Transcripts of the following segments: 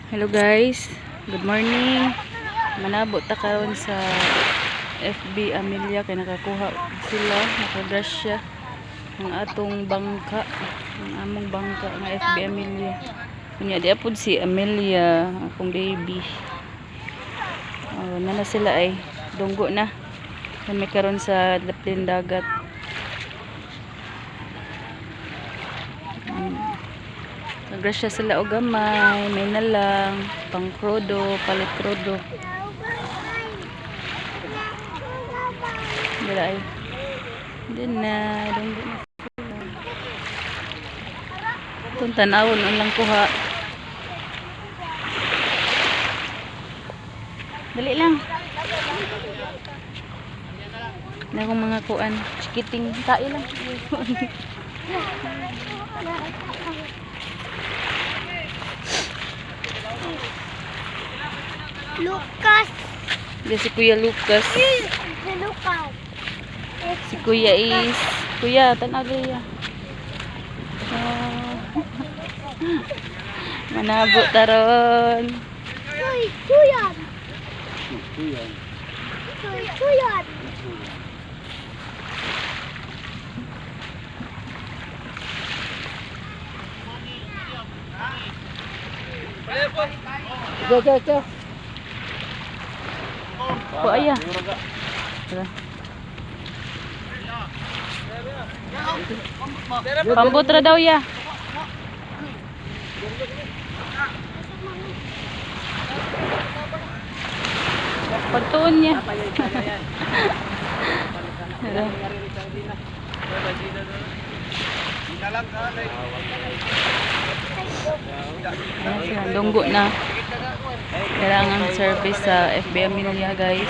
Hello guys, good morning. Manabot ta karon sa FB Amelia kay nakakuha sila, nakagrasya ang atong bangka, ang among bangka nga FB Amelia. Kunya di apod si Amelia, akong baby. Na sila ay dunggo na. May karon sa lapin dagat. Nagrasya sila o gamay, may nalang, pang krodo, palit krodo. Dala ay. Din na, dunggo na sila. Itong tanawon, ang lang kuha. Dali lang. Na akong mga kuan, chikiting, tae lang. Lucas. Dia si Kuya Lucas. Si Lucas. Si Kuya is Kuya, tanaw dia. Manabo taron. Kuyan. Kuyan. Go. Po aya. Pambutra daw ya. Pagtuon niya. Dunggo na. Kailangan service sa FB Amelia guys.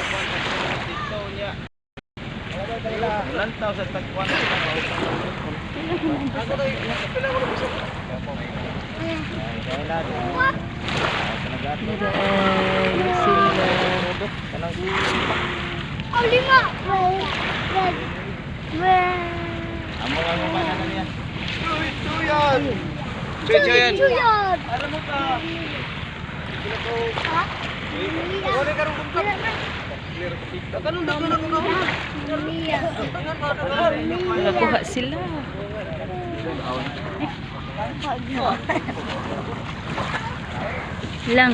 Oh, lima. Cuyan. Alam mo ka. Wala ka rin kumpa. Ganun na mo. Nakuha sila. Lang.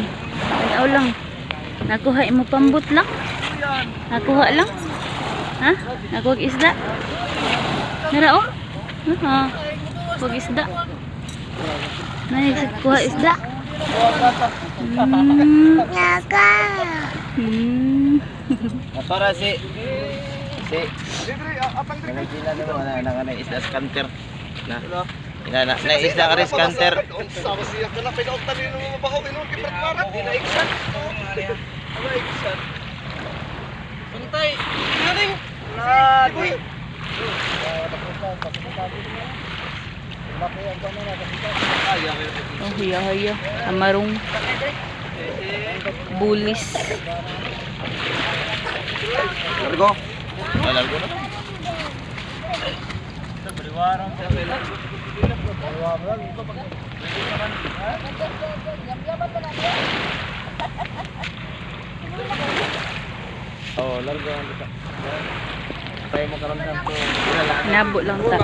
Tanaw lang. Nakuha mo pambut lang. Nakuha lang. Ha? Nakuha isda. Nara oh. Ha. Kuha isda. Kuha isda. Naga. Para si Nangagila naman na isda scanter na isda ka rin scanter. Sama siya ka na pinauktan din ng mabahaw inon kiprat-parat di na iksan. Ano iksan? Puntay. Galing. Lagi. Oh, hiya. Amarong bulis. Largo. Largo na. Beriwarang sa pela. Oh, largo ang kita. Tayo mo karon ng to. Nabo lang ta.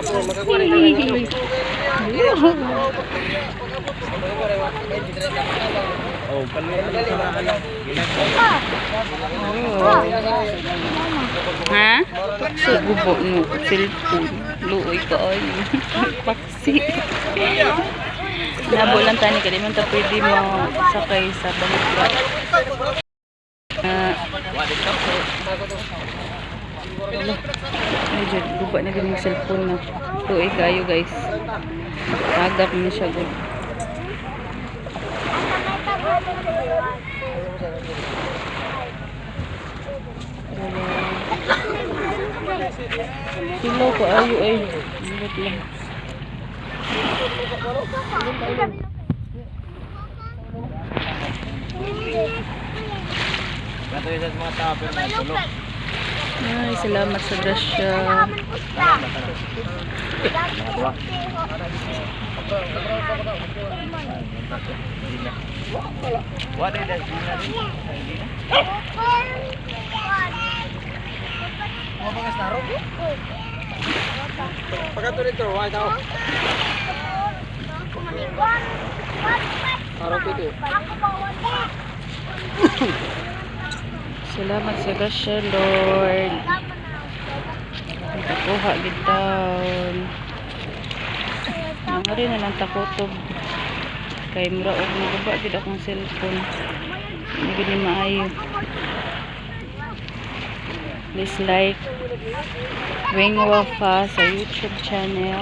Oh, paluin na sa ano. Ha? Sa gubo mo, cellphone. Luoy ka ay. Paksi. Nabo lang tani ka, di man ta pwede mo sakay sa bangka. Ay, dyan, guba na din yung cellphone na. Luoy kayo guys. Agap na siya good. Silo ko ayo ay. Ingat lang. Kato yung mga tapir na tulog. Ay, salamat sa grasya. Dua. What did I do? Mau pakai sarung? Pakai tuh itu, wah tahu. Sarung itu. Salamat sa grasya, Lord. Nakakuha gitaon. Nangari na lang takotob. Kay mura og nagaba gid akong cellphone. Hindi gid ni maayo. Please like Wing Wafa sa YouTube channel.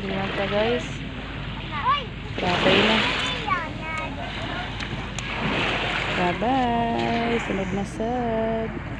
Dimata guys. Babay na. Bye-bye. Sunod na sad.